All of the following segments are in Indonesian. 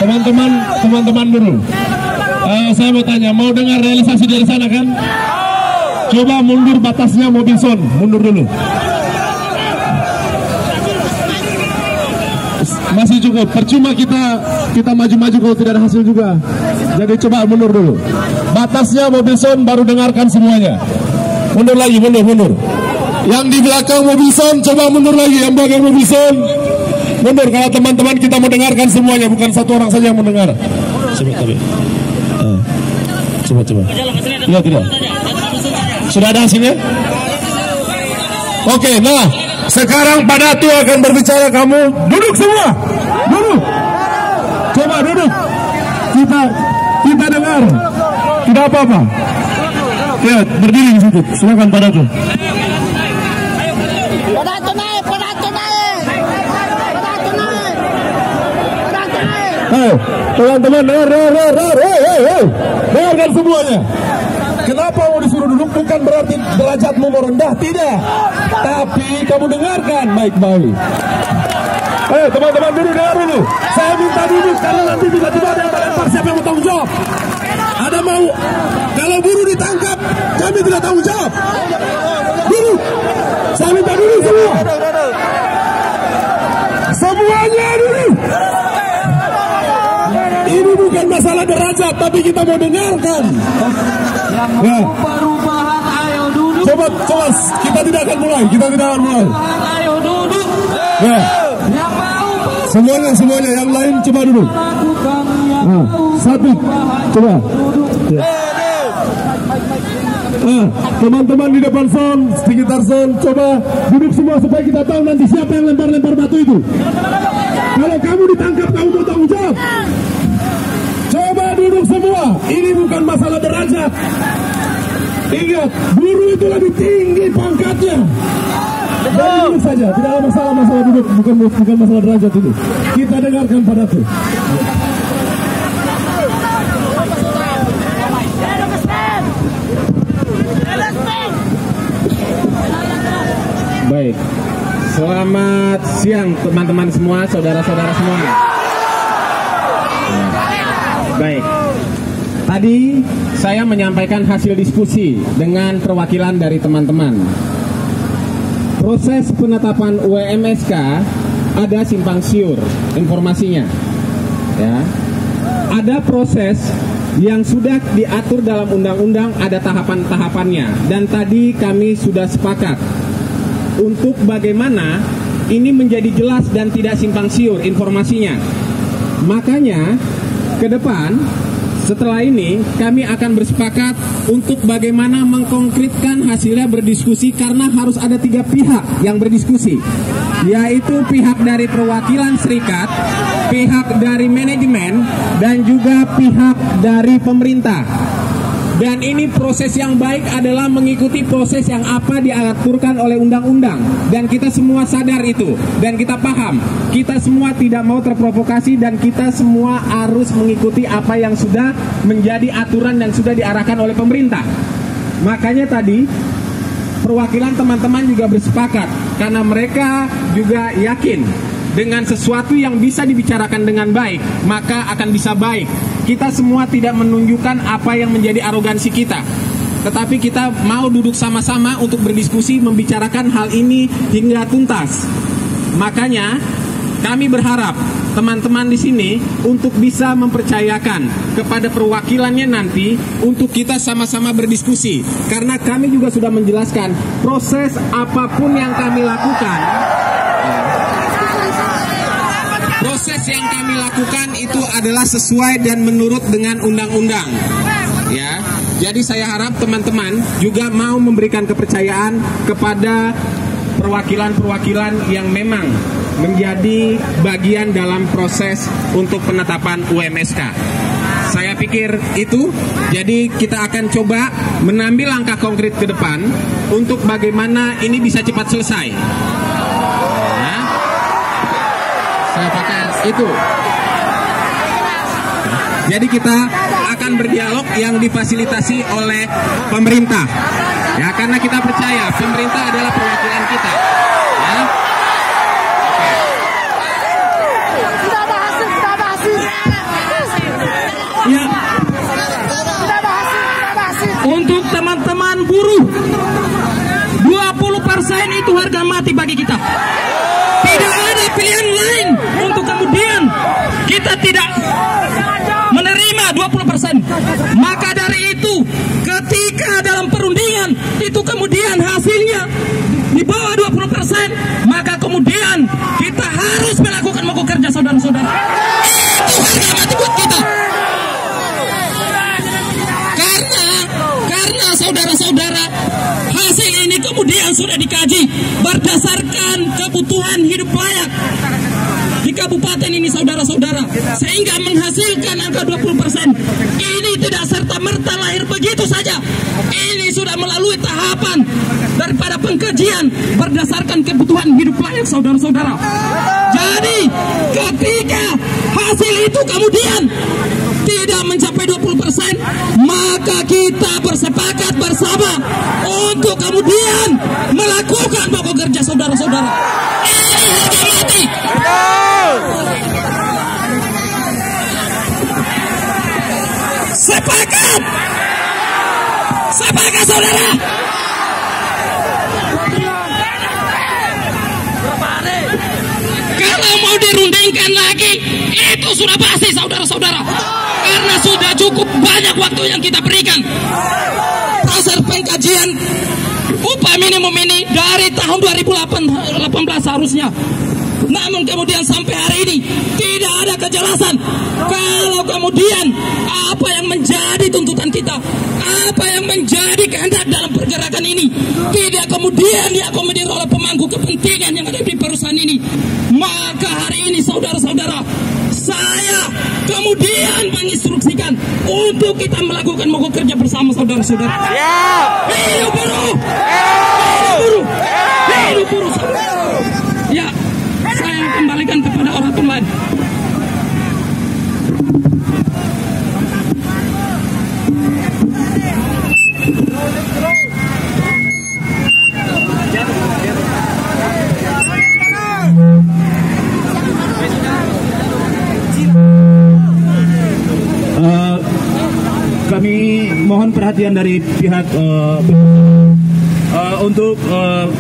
Teman-teman dulu. Saya mau tanya, mau dengar realisasi dari sana kan? Coba mundur batasnya mobil son, mundur dulu. Masih cukup, percuma kita maju-maju kalau tidak ada hasil juga. Jadi coba mundur dulu. Batasnya mobil son, baru dengarkan semuanya. Mundur lagi, mundur. Yang di belakang mobil son, coba mundur lagi. Yang belakang mobil son, mundur. Kalau teman-teman kita mau dengarkan semuanya, bukan satu orang saja yang mendengar. Coba tadi. Coba. Tidak. Sudah ada hasilnya? Oke, nah sekarang Pak Datu akan berbicara. Kamu duduk semua. Duduk. Coba duduk. Kita dengar. Tidak apa-apa. Ya, berdiri di situ. Silakan Pak Datu. Teman-teman, dengarkan semuanya. Kenapa mau disuruh duduk bukan berarti derajatmu mau rendah, tidak. Tapi kamu dengarkan baik-baik. Teman-teman dengar dulu. Saya minta duduk karena nanti tiba-tiba ada yang melempar, siapa yang mau tanggung jawab? Ada mau? Kalau buruh ditangkap, kami tidak tanggung jawab. Duduk. Saya minta duduk semua. Semuanya duduk. Ini bukan masalah derajat, tapi kita mau dengarkan. Ya. Coba, kita tidak akan mulai. Ayo duduk. Ya. Semuanya, yang lain coba duduk. Satu, coba. Ya. Teman-teman di depan son, sekitar son, coba duduk semua supaya kita tahu nanti siapa yang lempar batu itu. Kalau kamu ditangkap, kamu mau tanggung jawab. Coba duduk semua. Ini bukan masalah derajat. Ingat, buruh itu lebih tinggi pangkatnya. Duduk saja, tidak ada masalah duduk. Bukan masalah derajat ini. Kita dengarkan Pak Datu. Baik, selamat siang teman-teman semua, saudara-saudara semua. Baik, tadi saya menyampaikan hasil diskusi dengan perwakilan dari teman-teman. Proses penetapan UMSK ada simpang siur informasinya, ya. Ada proses yang sudah diatur dalam undang-undang, ada tahapan-tahapannya, dan tadi kami sudah sepakat untuk bagaimana ini menjadi jelas dan tidak simpang siur informasinya. Makanya ke depan setelah ini kami akan bersepakat untuk bagaimana mengkonkretkan hasilnya berdiskusi, karena harus ada 3 pihak yang berdiskusi, yaitu pihak dari perwakilan serikat, pihak dari manajemen, dan juga pihak dari pemerintah. Dan ini proses yang baik adalah mengikuti proses yang apa diaturkan oleh undang-undang. Dan kita semua sadar itu. Dan kita paham. Kita semua tidak mau terprovokasi. Dan kita semua harus mengikuti apa yang sudah menjadi aturan dan sudah diarahkan oleh pemerintah. Makanya tadi perwakilan teman-teman juga bersepakat. Karena mereka juga yakin dengan sesuatu yang bisa dibicarakan dengan baik, maka akan bisa baik. Kita semua tidak menunjukkan apa yang menjadi arogansi kita, tetapi kita mau duduk sama-sama untuk berdiskusi, membicarakan hal ini hingga tuntas. Makanya kami berharap teman-teman di sini untuk bisa mempercayakan kepada perwakilannya nanti untuk kita sama-sama berdiskusi. Karena kami juga sudah menjelaskan proses apapun yang kami lakukan. Proses yang kami lakukan itu adalah sesuai dan menurut dengan undang-undang. Ya, jadi saya harap teman-teman juga mau memberikan kepercayaan kepada perwakilan-perwakilan yang memang menjadi bagian dalam proses untuk penetapan UMSK. Saya pikir itu. Jadi kita akan coba mengambil langkah konkret ke depan untuk bagaimana ini bisa cepat selesai. Saya pakai itu. Jadi kita akan berdialog yang difasilitasi oleh pemerintah. Ya, karena kita percaya pemerintah adalah perwakilan kita. Ya. bagi kita. Tidak ada pilihan lain untuk kemudian kita tidak menerima 20%. Maka dari itu, ketika dalam perundingan itu kemudian hasilnya di bawah 20%, maka kemudian kita harus melakukan mogok kerja, saudara-saudara. Itu harga mati buat kita. Karena saudara-saudara, hasil ini kemudian sudah dikaji berdasarkan kebutuhan hidup layak di kabupaten ini, saudara-saudara, sehingga menghasilkan angka 20%. Ini tidak serta-merta lahir begitu saja. Ini sudah melalui tahapan daripada pengkajian berdasarkan kebutuhan hidup layak, saudara-saudara. Jadi ketika hasil itu kemudian tidak mencapai 20%, maka kita bersepakat bersama untuk kemudian melakukan mogok kerja, saudara-saudara. Ini harga mati. Sepakat, sepakat, saudara. Kalau mau dirundingkan lagi, itu sudah basi, saudara-saudara. Karena sudah cukup banyak waktu yang kita berikan. Proses pengkajian upah minimum ini dari tahun 2018 seharusnya. Namun kemudian sampai hari ini tidak ada kejelasan. Kalau kemudian apa yang menjadi tuntutan kita, apa yang menjadi kehendak dalam pergerakan ini tidak kemudian diakomodir oleh pemangku kepentingan yang ada di perusahaan ini, maka hari ini saudara-saudara, saya kemudian menginstruksikan untuk kita melakukan mogok kerja bersama, saudara-saudara. Hidup buruh, hidup buruh, hidup buruh, saudara. Ya, saya kembalikan kepada orator lain. Kami mohon perhatian dari pihak untuk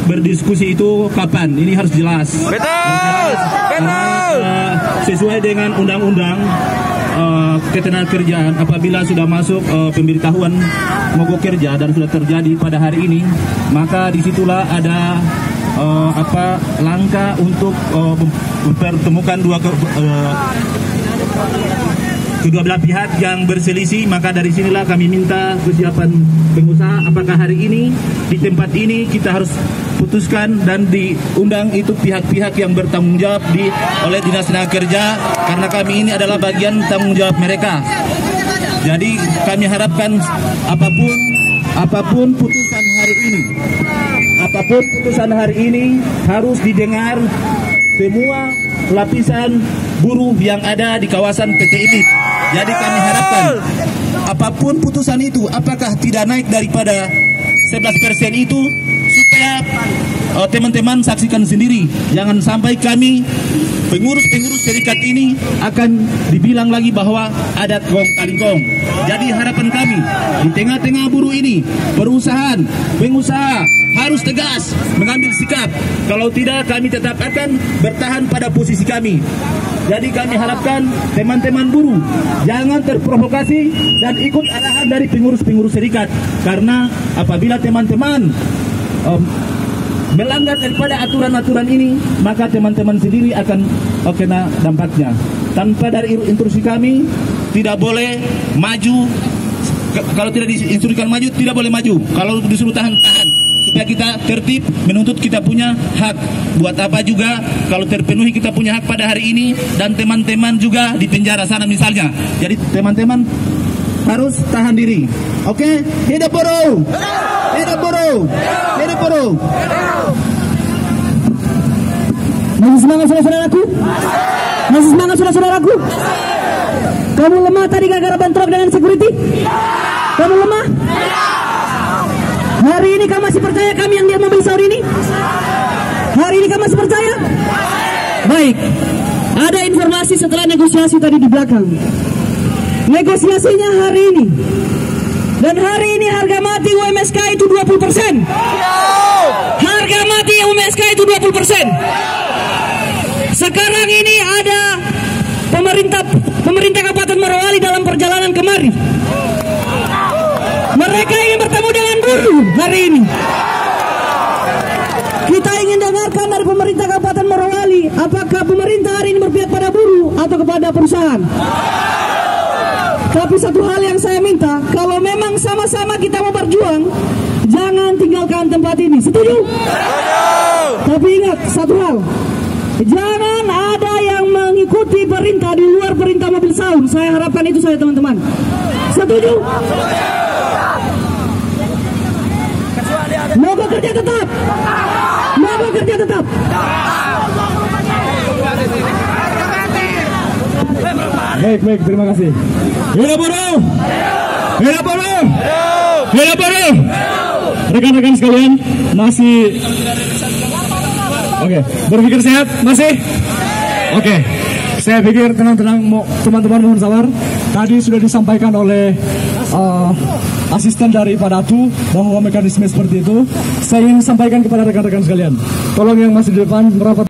berdiskusi itu kapan, ini harus jelas. Betul. Sesuai dengan undang-undang ketenagakerjaan, apabila sudah masuk pemberitahuan mogok kerja dan sudah terjadi pada hari ini, maka disitulah ada langkah untuk mempertemukan kedua belah pihak yang berselisih. Maka dari sinilah kami minta kesiapan pengusaha, apakah hari ini di tempat ini kita harus putuskan dan diundang itu pihak-pihak yang bertanggung jawab oleh Dinas Tenaga Kerja, karena kami ini adalah bagian tanggung jawab mereka. Jadi kami harapkan apapun putusan hari ini harus didengar semua lapisan buruh yang ada di kawasan PT ini. Jadi kami harapkan apapun putusan itu, apakah tidak naik daripada 11% itu, supaya teman-teman saksikan sendiri. Jangan sampai kami pengurus-pengurus serikat ini akan dibilang lagi bahwa ada kong kali kong. Jadi harapan kami di tengah-tengah buruh ini, perusahaan, pengusaha harus tegas mengambil sikap. Kalau tidak, kami tetap akan bertahan pada posisi kami. Jadi kami harapkan teman-teman buruh jangan terprovokasi dan ikut arahan dari pengurus-pengurus serikat. Karena apabila teman-teman melanggar daripada aturan-aturan ini, maka teman-teman sendiri akan kena dampaknya. Tanpa dari instruksi kami, tidak boleh maju. Kalau tidak diinstruksikan maju, tidak boleh maju. Kalau disuruh tahan, supaya kita tertib menuntut kita punya hak. Buat apa juga kalau terpenuhi kita punya hak pada hari ini, dan teman-teman juga di penjara sana misalnya. Jadi teman-teman harus tahan diri. Oke? Hidup buruh! Hidup buruh! Hidup buruh! Masih semangat saudara-saudaraku? Masih semangat saudara-saudaraku? Kamu lemah tadi gara-gara bentrok dengan security? Kamu lemah? Hari ini kamu masih percaya kami yang lihat mobil sahur ini? Hari ini kamu masih percaya? Baik. Ada informasi setelah negosiasi tadi di belakang. Negosiasinya hari ini Dan hari ini harga mati UMSK itu 20%. Harga mati UMSK itu 20%. Sekarang ini ada pemerintah Kabupaten Morowali dalam perjalanan kemari. Mereka ingin bertemu dengan buruh hari ini. Kita ingin dengarkan dari pemerintah Kabupaten Morowali, apakah pemerintah hari ini berpihak pada buruh atau kepada perusahaan. Tapi satu hal yang saya minta, kalau memang sama-sama kita mau berjuang, jangan tinggalkan tempat ini. Setuju? Tapi ingat satu hal, jangan ada yang mengikuti perintah di luar perintah mobil saung. Saya harapkan itu saja teman-teman. Setuju? Mogok kerja tetap. Mogok kerja tetap. Baik, terima kasih. Hidup buruh! Hidup buruh! Hidup buruh! Rekan-rekan sekalian, masih berpikir sehat? Masih? Saya pikir tenang-tenang, teman-teman mohon sabar. Tadi sudah disampaikan oleh asisten dari Padatu bahwa mekanisme seperti itu. Saya ingin sampaikan kepada rekan-rekan sekalian. Tolong yang masih di depan merapat.